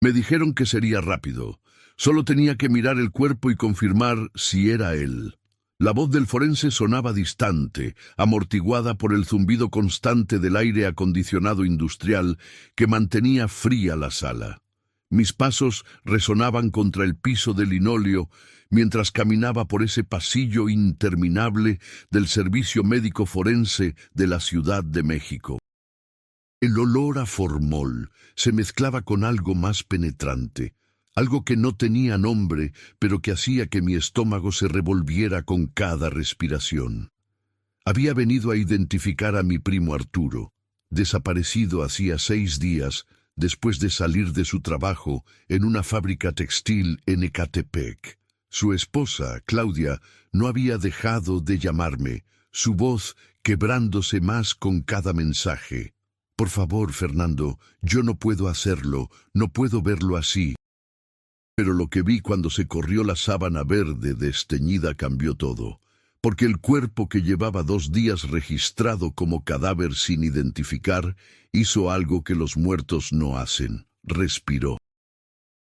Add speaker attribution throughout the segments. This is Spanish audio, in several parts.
Speaker 1: Me dijeron que sería rápido. Solo tenía que mirar el cuerpo y confirmar si era él. La voz del forense sonaba distante, amortiguada por el zumbido constante del aire acondicionado industrial que mantenía fría la sala. Mis pasos resonaban contra el piso de linóleo mientras caminaba por ese pasillo interminable del Servicio Médico Forense de la Ciudad de México. El olor a formol se mezclaba con algo más penetrante, algo que no tenía nombre, pero que hacía que mi estómago se revolviera con cada respiración. Había venido a identificar a mi primo Arturo, desaparecido hacía 6 días después de salir de su trabajo en una fábrica textil en Ecatepec. Su esposa, Claudia, no había dejado de llamarme, su voz quebrándose más con cada mensaje. Por favor, Fernando, yo no puedo hacerlo, no puedo verlo así. Pero lo que vi cuando se corrió la sábana verde desteñida cambió todo, porque el cuerpo que llevaba 2 días registrado como cadáver sin identificar hizo algo que los muertos no hacen, respiró.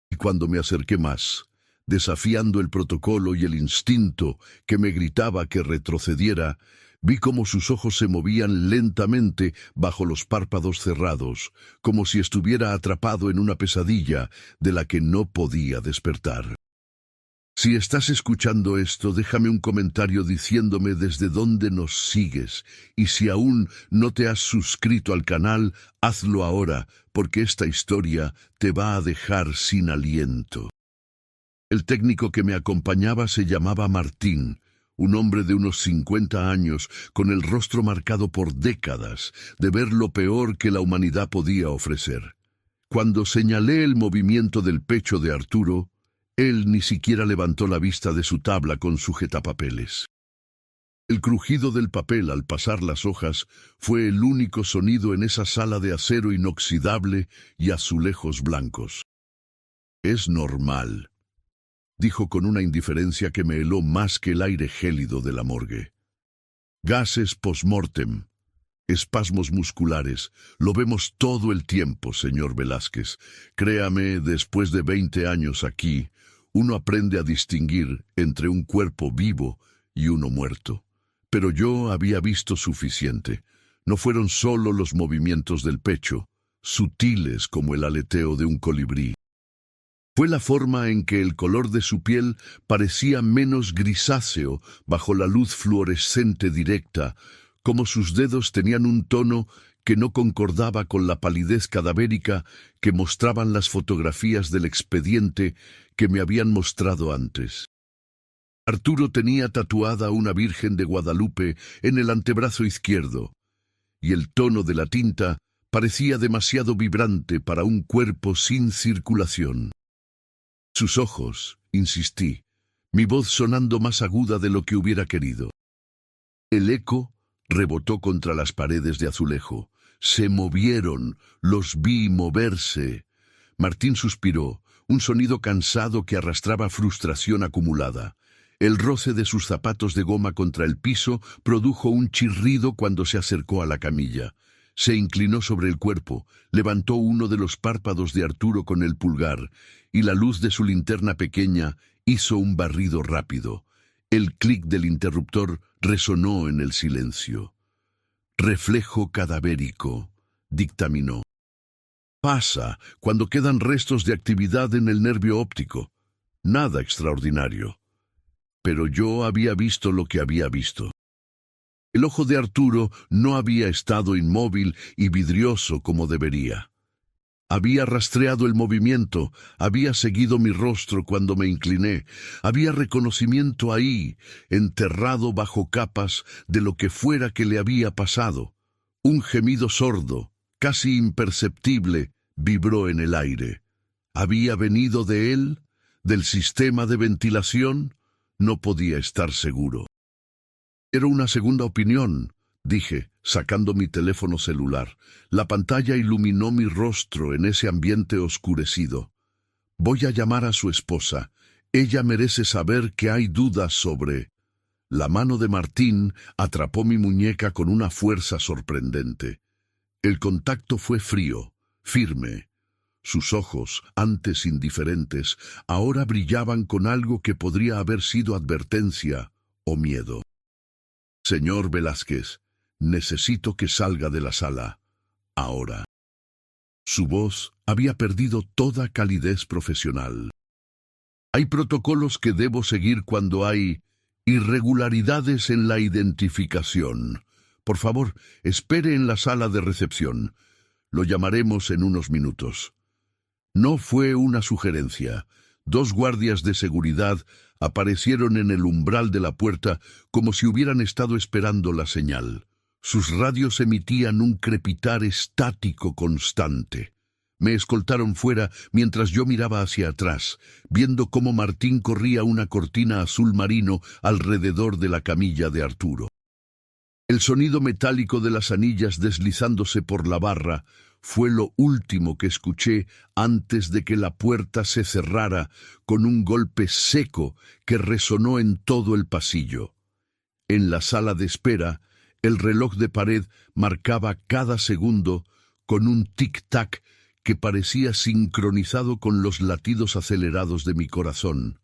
Speaker 1: Y cuando me acerqué más, desafiando el protocolo y el instinto que me gritaba que retrocediera, vi cómo sus ojos se movían lentamente bajo los párpados cerrados, como si estuviera atrapado en una pesadilla de la que no podía despertar. Si estás escuchando esto, déjame un comentario diciéndome desde dónde nos sigues, y si aún no te has suscrito al canal, hazlo ahora, porque esta historia te va a dejar sin aliento. El técnico que me acompañaba se llamaba Martín, un hombre de unos 50 años, con el rostro marcado por décadas de ver lo peor que la humanidad podía ofrecer. Cuando señalé el movimiento del pecho de Arturo, él ni siquiera levantó la vista de su tabla con sujetapapeles. El crujido del papel al pasar las hojas fue el único sonido en esa sala de acero inoxidable y azulejos blancos. «Es normal», dijo con una indiferencia que me heló más que el aire gélido de la morgue. «Gases post-mortem, espasmos musculares, lo vemos todo el tiempo, señor Velázquez. Créame, después de 20 años aquí, uno aprende a distinguir entre un cuerpo vivo y uno muerto. Pero yo había visto suficiente. No fueron solo los movimientos del pecho, sutiles como el aleteo de un colibrí. Fue la forma en que el color de su piel parecía menos grisáceo bajo la luz fluorescente directa, como sus dedos tenían un tono que no concordaba con la palidez cadavérica que mostraban las fotografías del expediente que me habían mostrado antes. Arturo tenía tatuada una Virgen de Guadalupe en el antebrazo izquierdo, y el tono de la tinta parecía demasiado vibrante para un cuerpo sin circulación. Sus ojos, insistí, mi voz sonando más aguda de lo que hubiera querido. El eco rebotó contra las paredes de azulejo. Se movieron, los vi moverse. Martín suspiró, un sonido cansado que arrastraba frustración acumulada. El roce de sus zapatos de goma contra el piso produjo un chirrido cuando se acercó a la camilla. Se inclinó sobre el cuerpo, levantó uno de los párpados de Arturo con el pulgar, y la luz de su linterna pequeña hizo un barrido rápido. El clic del interruptor resonó en el silencio. «Reflejo cadavérico», dictaminó. «Pasa cuando quedan restos de actividad en el nervio óptico. Nada extraordinario». Pero yo había visto lo que había visto. El ojo de Arturo no había estado inmóvil y vidrioso como debería. Había rastreado el movimiento, había seguido mi rostro cuando me incliné, había reconocimiento ahí, enterrado bajo capas de lo que fuera que le había pasado. Un gemido sordo, casi imperceptible, vibró en el aire. ¿Había venido de él? ¿Del sistema de ventilación? No podía estar seguro. «Era una segunda opinión», dije, sacando mi teléfono celular. La pantalla iluminó mi rostro en ese ambiente oscurecido. «Voy a llamar a su esposa. Ella merece saber que hay dudas sobre...». La mano de Martín atrapó mi muñeca con una fuerza sorprendente. El contacto fue frío, firme. Sus ojos, antes indiferentes, ahora brillaban con algo que podría haber sido advertencia o miedo. Señor Velázquez, necesito que salga de la sala. Ahora. Su voz había perdido toda calidez profesional. Hay protocolos que debo seguir cuando hay irregularidades en la identificación. Por favor, espere en la sala de recepción. Lo llamaremos en unos minutos. No fue una sugerencia. 2 guardias de seguridad aparecieron en el umbral de la puerta como si hubieran estado esperando la señal. Sus radios emitían un crepitar estático constante. Me escoltaron fuera mientras yo miraba hacia atrás, viendo cómo Martín corría una cortina azul marino alrededor de la camilla de Arturo. El sonido metálico de las anillas deslizándose por la barra fue lo último que escuché antes de que la puerta se cerrara con un golpe seco que resonó en todo el pasillo. En la sala de espera, el reloj de pared marcaba cada segundo con un tic-tac que parecía sincronizado con los latidos acelerados de mi corazón.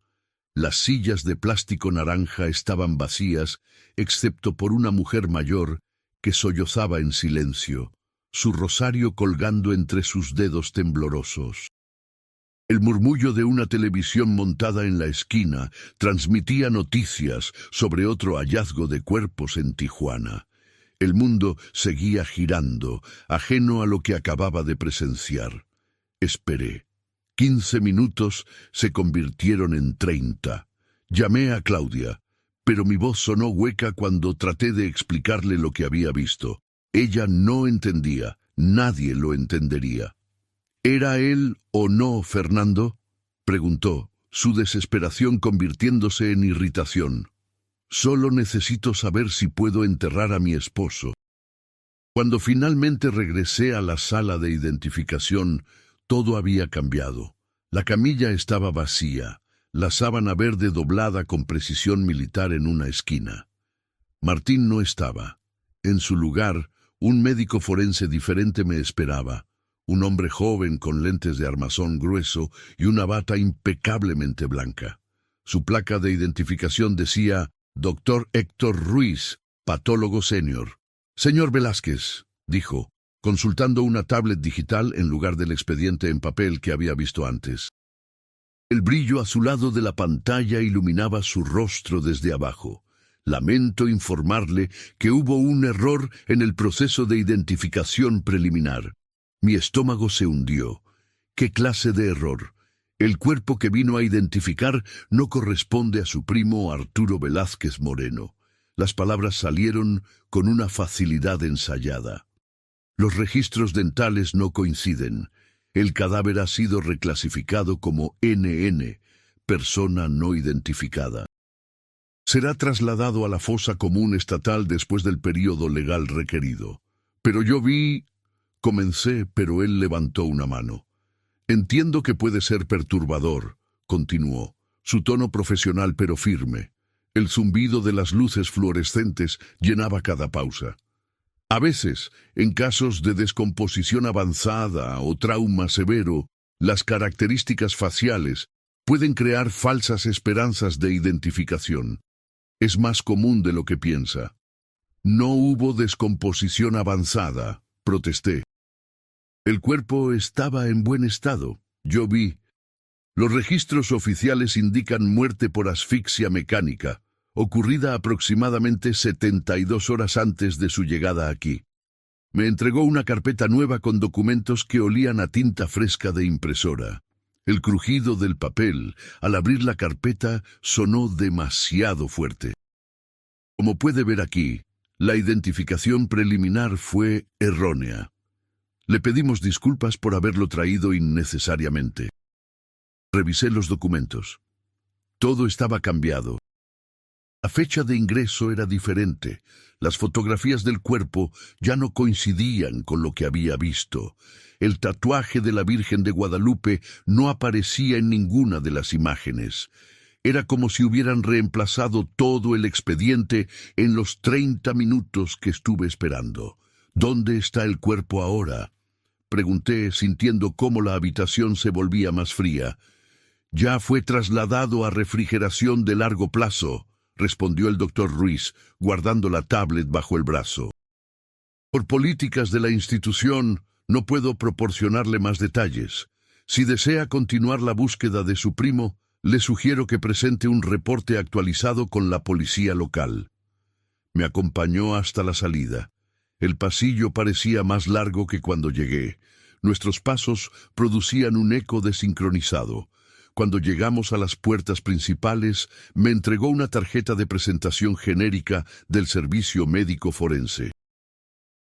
Speaker 1: Las sillas de plástico naranja estaban vacías, excepto por una mujer mayor que sollozaba en silencio, su rosario colgando entre sus dedos temblorosos. El murmullo de una televisión montada en la esquina transmitía noticias sobre otro hallazgo de cuerpos en Tijuana. El mundo seguía girando, ajeno a lo que acababa de presenciar. Esperé. 15 minutos se convirtieron en 30. Llamé a Claudia, pero mi voz sonó hueca cuando traté de explicarle lo que había visto. Ella no entendía, nadie lo entendería. ¿Era él o no, Fernando?, preguntó, su desesperación convirtiéndose en irritación. Solo necesito saber si puedo enterrar a mi esposo. Cuando finalmente regresé a la sala de identificación, todo había cambiado. La camilla estaba vacía, la sábana verde doblada con precisión militar en una esquina. Martín no estaba. En su lugar, un médico forense diferente me esperaba, un hombre joven con lentes de armazón grueso y una bata impecablemente blanca. Su placa de identificación decía Dr. Héctor Ruiz, patólogo senior. Señor Velázquez, dijo, consultando una tablet digital en lugar del expediente en papel que había visto antes. El brillo azulado de la pantalla iluminaba su rostro desde abajo. Lamento informarle que hubo un error en el proceso de identificación preliminar. Mi estómago se hundió. ¿Qué clase de error? El cuerpo que vino a identificar no corresponde a su primo Arturo Velázquez Moreno. Las palabras salieron con una facilidad ensayada. Los registros dentales no coinciden. El cadáver ha sido reclasificado como NN, persona no identificada. Será trasladado a la fosa común estatal después del período legal requerido. Pero yo vi... Comencé, pero él levantó una mano. Entiendo que puede ser perturbador, continuó, su tono profesional pero firme. El zumbido de las luces fluorescentes llenaba cada pausa. A veces, en casos de descomposición avanzada o trauma severo, las características faciales pueden crear falsas esperanzas de identificación. Es más común de lo que piensa. No hubo descomposición avanzada, protesté. El cuerpo estaba en buen estado, yo vi. Los registros oficiales indican muerte por asfixia mecánica, ocurrida aproximadamente 72 horas antes de su llegada aquí. Me entregó una carpeta nueva con documentos que olían a tinta fresca de impresora. El crujido del papel, al abrir la carpeta, sonó demasiado fuerte. Como puede ver aquí, la identificación preliminar fue errónea. Le pedimos disculpas por haberlo traído innecesariamente. Revisé los documentos. Todo estaba cambiado. La fecha de ingreso era diferente. Las fotografías del cuerpo ya no coincidían con lo que había visto. El tatuaje de la Virgen de Guadalupe no aparecía en ninguna de las imágenes. Era como si hubieran reemplazado todo el expediente en los 30 minutos que estuve esperando. ¿Dónde está el cuerpo ahora? Pregunté, sintiendo cómo la habitación se volvía más fría. Ya fue trasladado a refrigeración de largo plazo, respondió el doctor Ruiz, guardando la tablet bajo el brazo. Por políticas de la institución, no puedo proporcionarle más detalles. Si desea continuar la búsqueda de su primo, le sugiero que presente un reporte actualizado con la policía local. Me acompañó hasta la salida. El pasillo parecía más largo que cuando llegué. Nuestros pasos producían un eco desincronizado. Cuando llegamos a las puertas principales, me entregó una tarjeta de presentación genérica del servicio médico forense.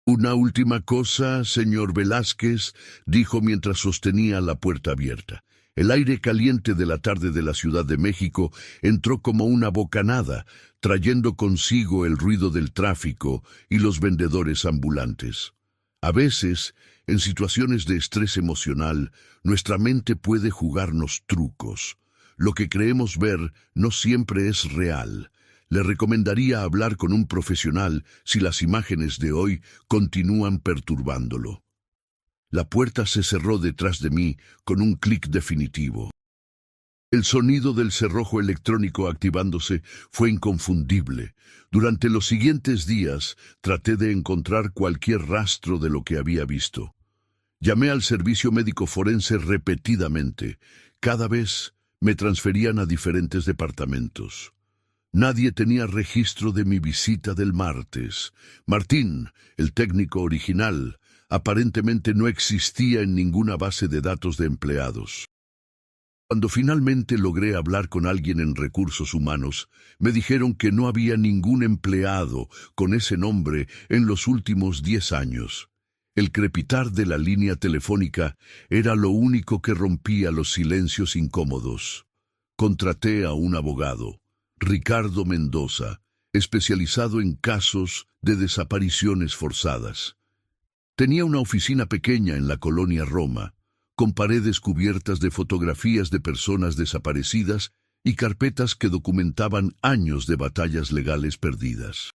Speaker 1: «Una última cosa, señor Velázquez», dijo mientras sostenía la puerta abierta. El aire caliente de la tarde de la Ciudad de México entró como una bocanada, trayendo consigo el ruido del tráfico y los vendedores ambulantes. A veces, en situaciones de estrés emocional, nuestra mente puede jugarnos trucos. Lo que creemos ver no siempre es real. Le recomendaría hablar con un profesional si las imágenes de hoy continúan perturbándolo. La puerta se cerró detrás de mí con un clic definitivo. El sonido del cerrojo electrónico activándose fue inconfundible. Durante los siguientes días traté de encontrar cualquier rastro de lo que había visto. Llamé al servicio médico forense repetidamente. Cada vez me transferían a diferentes departamentos. Nadie tenía registro de mi visita del martes. Martín, el técnico original, aparentemente no existía en ninguna base de datos de empleados. Cuando finalmente logré hablar con alguien en recursos humanos, me dijeron que no había ningún empleado con ese nombre en los últimos 10 años. El crepitar de la línea telefónica era lo único que rompía los silencios incómodos. Contraté a un abogado, Ricardo Mendoza, especializado en casos de desapariciones forzadas. Tenía una oficina pequeña en la colonia Roma, con paredes cubiertas de fotografías de personas desaparecidas y carpetas que documentaban años de batallas legales perdidas.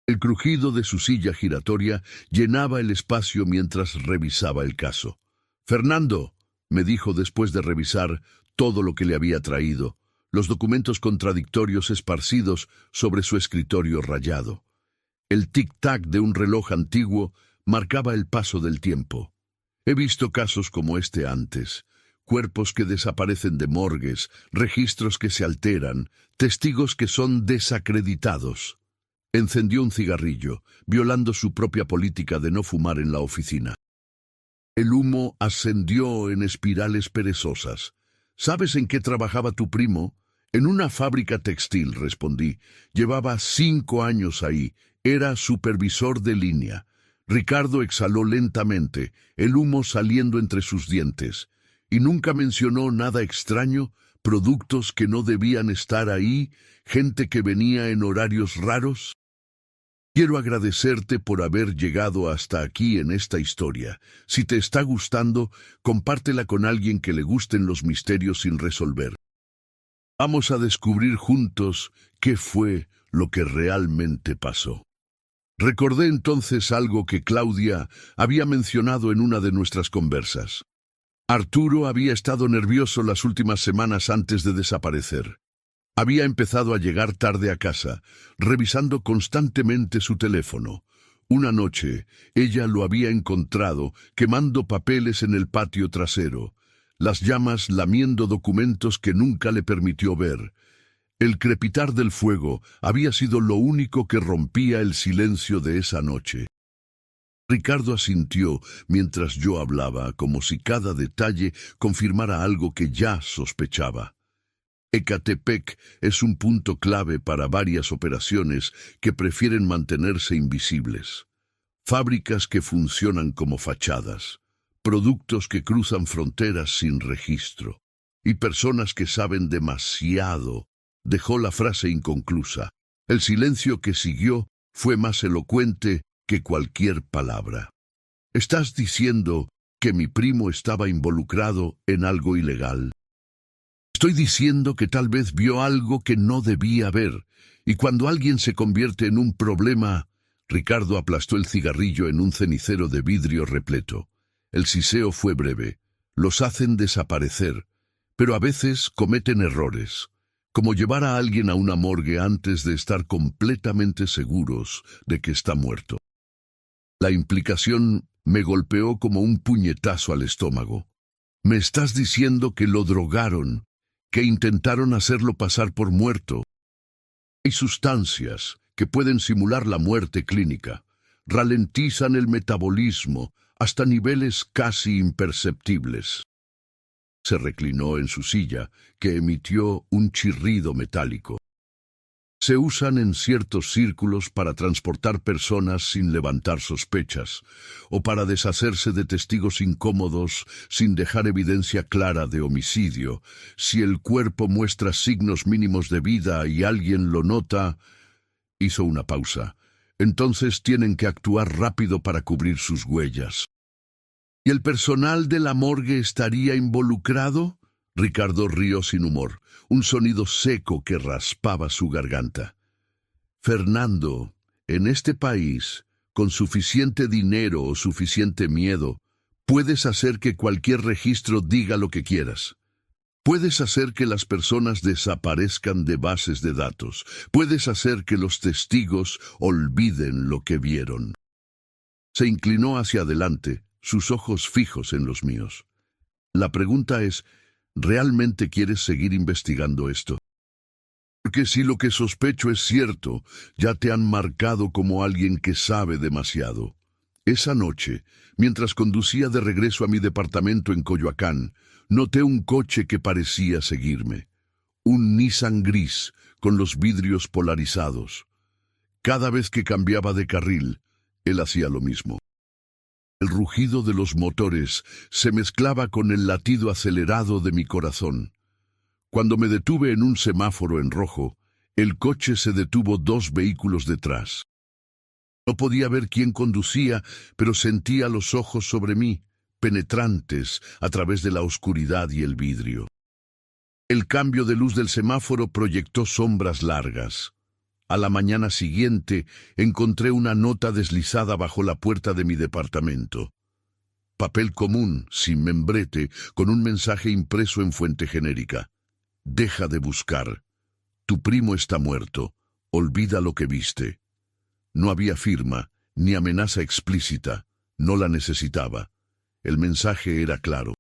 Speaker 1: El crujido de su silla giratoria llenaba el espacio mientras revisaba el caso. «Fernando», me dijo después de revisar todo lo que le había traído, los documentos contradictorios esparcidos sobre su escritorio rayado. El tic-tac de un reloj antiguo marcaba el paso del tiempo. He visto casos como este antes. Cuerpos que desaparecen de morgues, registros que se alteran, testigos que son desacreditados. Encendió un cigarrillo, violando su propia política de no fumar en la oficina. El humo ascendió en espirales perezosas. «¿Sabes en qué trabajaba tu primo?» «En una fábrica textil», respondí. «Llevaba 5 años ahí. Era supervisor de línea». Ricardo exhaló lentamente, el humo saliendo entre sus dientes. «¿Y nunca mencionó nada extraño? ¿Productos que no debían estar ahí? ¿Gente que venía en horarios raros?» Quiero agradecerte por haber llegado hasta aquí en esta historia. Si te está gustando, compártela con alguien que le gusten los misterios sin resolver. Vamos a descubrir juntos qué fue lo que realmente pasó. Recordé entonces algo que Claudia había mencionado en una de nuestras conversas. Arturo había estado nervioso las últimas semanas antes de desaparecer. Había empezado a llegar tarde a casa, revisando constantemente su teléfono. Una noche, ella lo había encontrado quemando papeles en el patio trasero, las llamas lamiendo documentos que nunca le permitió ver. El crepitar del fuego había sido lo único que rompía el silencio de esa noche. Ricardo asintió mientras yo hablaba, como si cada detalle confirmara algo que ya sospechaba. Ecatepec es un punto clave para varias operaciones que prefieren mantenerse invisibles. Fábricas que funcionan como fachadas, productos que cruzan fronteras sin registro, y personas que saben demasiado. Dejó la frase inconclusa. El silencio que siguió fue más elocuente que cualquier palabra. ¿Estás diciendo que mi primo estaba involucrado en algo ilegal? Estoy diciendo que tal vez vio algo que no debía ver, y cuando alguien se convierte en un problema... Ricardo aplastó el cigarrillo en un cenicero de vidrio repleto. El siseo fue breve. Los hacen desaparecer, pero a veces cometen errores, como llevar a alguien a una morgue antes de estar completamente seguros de que está muerto. La implicación me golpeó como un puñetazo al estómago. Me estás diciendo que lo drogaron, que intentaron hacerlo pasar por muerto. Hay sustancias que pueden simular la muerte clínica, ralentizan el metabolismo hasta niveles casi imperceptibles. Se reclinó en su silla, que emitió un chirrido metálico. Se usan en ciertos círculos para transportar personas sin levantar sospechas, o para deshacerse de testigos incómodos sin dejar evidencia clara de homicidio. Si el cuerpo muestra signos mínimos de vida y alguien lo nota... Hizo una pausa. Entonces tienen que actuar rápido para cubrir sus huellas. ¿Y el personal de la morgue estaría involucrado? Ricardo rió sin humor, un sonido seco que raspaba su garganta. Fernando, en este país, con suficiente dinero o suficiente miedo, puedes hacer que cualquier registro diga lo que quieras. Puedes hacer que las personas desaparezcan de bases de datos. Puedes hacer que los testigos olviden lo que vieron. Se inclinó hacia adelante, sus ojos fijos en los míos. La pregunta es, ¿realmente quieres seguir investigando esto? Porque si lo que sospecho es cierto, ya te han marcado como alguien que sabe demasiado. Esa noche, mientras conducía de regreso a mi departamento en Coyoacán, noté un coche que parecía seguirme. Un Nissan gris, con los vidrios polarizados. Cada vez que cambiaba de carril, él hacía lo mismo. El rugido de los motores se mezclaba con el latido acelerado de mi corazón. Cuando me detuve en un semáforo en rojo, el coche se detuvo 2 vehículos detrás. No podía ver quién conducía, pero sentía los ojos sobre mí, penetrantes a través de la oscuridad y el vidrio. El cambio de luz del semáforo proyectó sombras largas. A la mañana siguiente encontré una nota deslizada bajo la puerta de mi departamento. Papel común, sin membrete, con un mensaje impreso en fuente genérica. Deja de buscar. Tu primo está muerto. Olvida lo que viste. No había firma, ni amenaza explícita. No la necesitaba. El mensaje era claro.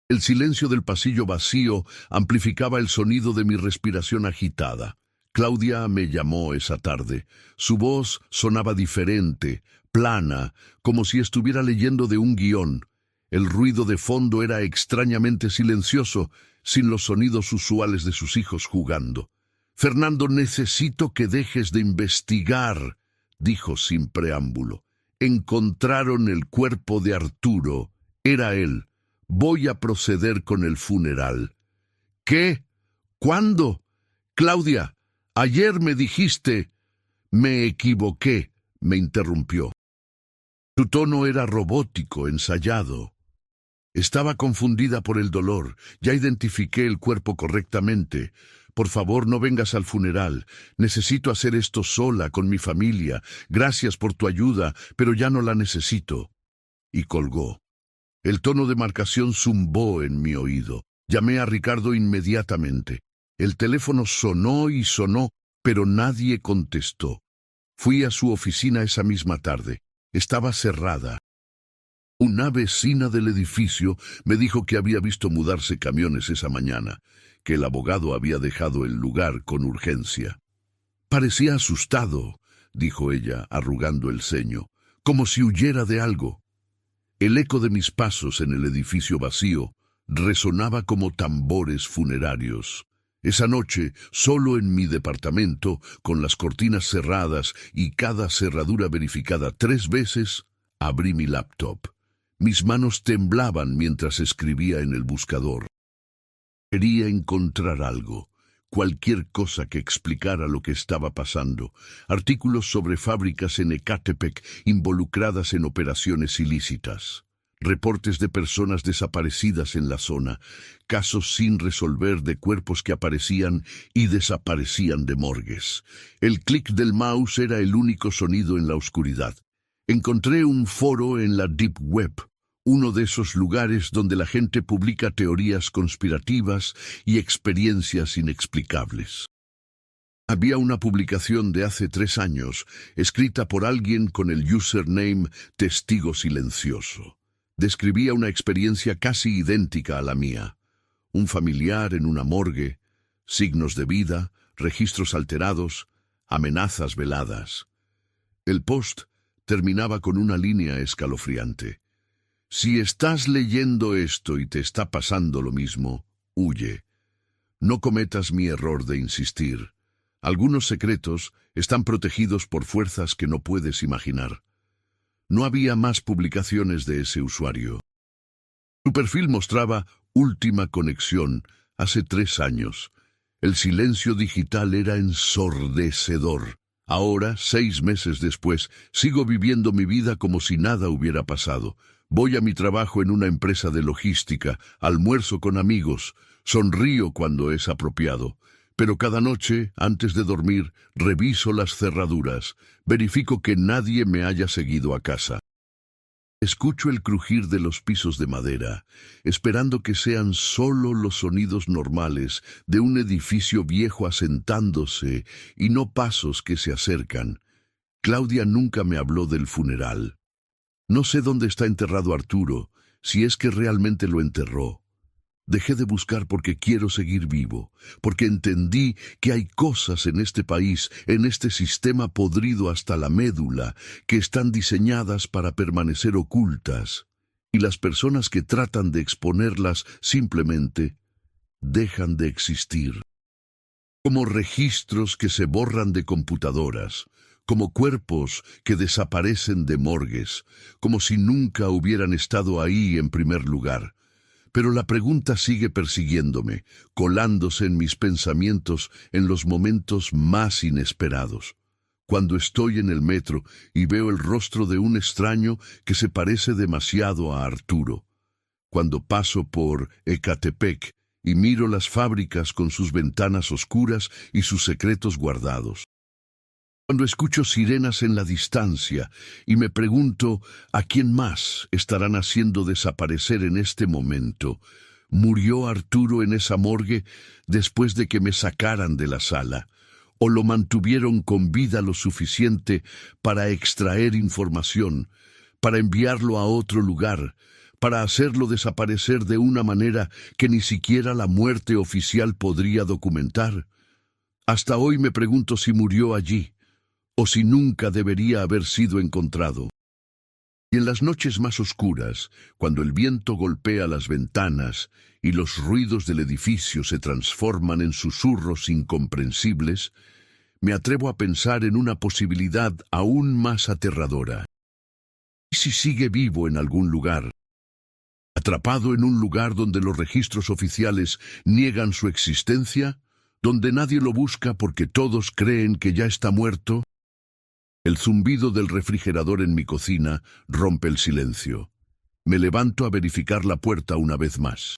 Speaker 1: El silencio del pasillo vacío amplificaba el sonido de mi respiración agitada. Claudia me llamó esa tarde. Su voz sonaba diferente, plana, como si estuviera leyendo de un guión. El ruido de fondo era extrañamente silencioso, sin los sonidos usuales de sus hijos jugando. «Fernando, necesito que dejes de investigar», dijo sin preámbulo. «Encontraron el cuerpo de Arturo. Era él. Voy a proceder con el funeral». «¿Qué? ¿Cuándo? Claudia, ayer me dijiste...» «Me equivoqué», me interrumpió. Su tono era robótico, ensayado. Estaba confundida por el dolor. Ya identifiqué el cuerpo correctamente. Por favor, no vengas al funeral. Necesito hacer esto sola, con mi familia. Gracias por tu ayuda, pero ya no la necesito. Y colgó. El tono de marcación zumbó en mi oído. Llamé a Ricardo inmediatamente. El teléfono sonó y sonó, pero nadie contestó. Fui a su oficina esa misma tarde. Estaba cerrada. Una vecina del edificio me dijo que había visto mudarse camiones esa mañana, que el abogado había dejado el lugar con urgencia. «Parecía asustado», dijo ella, arrugando el ceño, «como si huyera de algo». El eco de mis pasos en el edificio vacío resonaba como tambores funerarios. Esa noche, solo en mi departamento, con las cortinas cerradas y cada cerradura verificada 3 veces, abrí mi laptop. Mis manos temblaban mientras escribía en el buscador. Quería encontrar algo, cualquier cosa que explicara lo que estaba pasando. Artículos sobre fábricas en Ecatepec involucradas en operaciones ilícitas. Reportes de personas desaparecidas en la zona. Casos sin resolver de cuerpos que aparecían y desaparecían de morgues. El clic del mouse era el único sonido en la oscuridad. Encontré un foro en la Deep Web, uno de esos lugares donde la gente publica teorías conspirativas y experiencias inexplicables. Había una publicación de hace 3 años, escrita por alguien con el username Testigo Silencioso. Describía una experiencia casi idéntica a la mía. Un familiar en una morgue, signos de vida, registros alterados, amenazas veladas. El post terminaba con una línea escalofriante. Si estás leyendo esto y te está pasando lo mismo, huye. No cometas mi error de insistir. Algunos secretos están protegidos por fuerzas que no puedes imaginar. No había más publicaciones de ese usuario. Su perfil mostraba última conexión hace 3 años. El silencio digital era ensordecedor. Ahora, 6 meses después, sigo viviendo mi vida como si nada hubiera pasado. Voy a mi trabajo en una empresa de logística, almuerzo con amigos, sonrío cuando es apropiado. Pero cada noche, antes de dormir, reviso las cerraduras, verifico que nadie me haya seguido a casa. Escucho el crujir de los pisos de madera, esperando que sean solo los sonidos normales de un edificio viejo asentándose y no pasos que se acercan. Claudia nunca me habló del funeral. No sé dónde está enterrado Arturo, si es que realmente lo enterró. Dejé de buscar porque quiero seguir vivo, porque entendí que hay cosas en este país, en este sistema podrido hasta la médula, que están diseñadas para permanecer ocultas, y las personas que tratan de exponerlas simplemente dejan de existir. Como registros que se borran de computadoras, como cuerpos que desaparecen de morgues, como si nunca hubieran estado ahí en primer lugar. Pero la pregunta sigue persiguiéndome, colándose en mis pensamientos en los momentos más inesperados. Cuando estoy en el metro y veo el rostro de un extraño que se parece demasiado a Arturo. Cuando paso por Ecatepec y miro las fábricas con sus ventanas oscuras y sus secretos guardados. Cuando escucho sirenas en la distancia y me pregunto a quién más estarán haciendo desaparecer en este momento. ¿Murió Arturo en esa morgue después de que me sacaran de la sala? ¿O lo mantuvieron con vida lo suficiente para extraer información, para enviarlo a otro lugar, para hacerlo desaparecer de una manera que ni siquiera la muerte oficial podría documentar? Hasta hoy me pregunto si murió allí, o si nunca debería haber sido encontrado. Y en las noches más oscuras, cuando el viento golpea las ventanas y los ruidos del edificio se transforman en susurros incomprensibles, me atrevo a pensar en una posibilidad aún más aterradora. ¿Y si sigue vivo en algún lugar? ¿Atrapado en un lugar donde los registros oficiales niegan su existencia? ¿Donde nadie lo busca porque todos creen que ya está muerto? El zumbido del refrigerador en mi cocina rompe el silencio. Me levanto a verificar la puerta una vez más.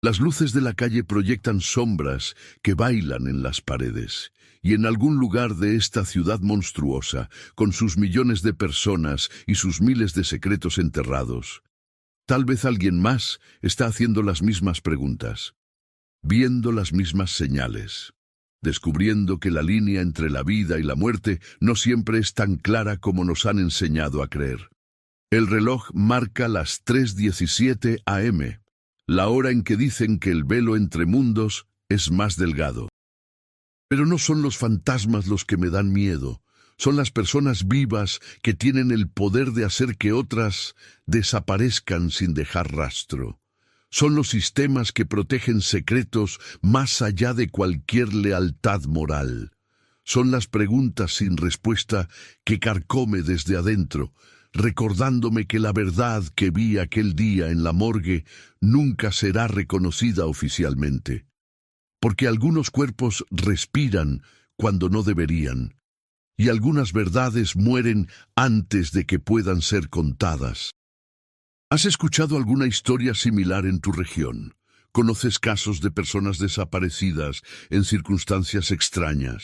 Speaker 1: Las luces de la calle proyectan sombras que bailan en las paredes, y en algún lugar de esta ciudad monstruosa, con sus millones de personas y sus miles de secretos enterrados, tal vez alguien más está haciendo las mismas preguntas, viendo las mismas señales. Descubriendo que la línea entre la vida y la muerte no siempre es tan clara como nos han enseñado a creer. El reloj marca las 3:17 am, la hora en que dicen que el velo entre mundos es más delgado. Pero no son los fantasmas los que me dan miedo, son las personas vivas que tienen el poder de hacer que otras desaparezcan sin dejar rastro. Son los sistemas que protegen secretos más allá de cualquier lealtad moral. Son las preguntas sin respuesta que carcome desde adentro, recordándome que la verdad que vi aquel día en la morgue nunca será reconocida oficialmente. Porque algunos cuerpos respiran cuando no deberían, y algunas verdades mueren antes de que puedan ser contadas. ¿Has escuchado alguna historia similar en tu región? ¿Conoces casos de personas desaparecidas en circunstancias extrañas?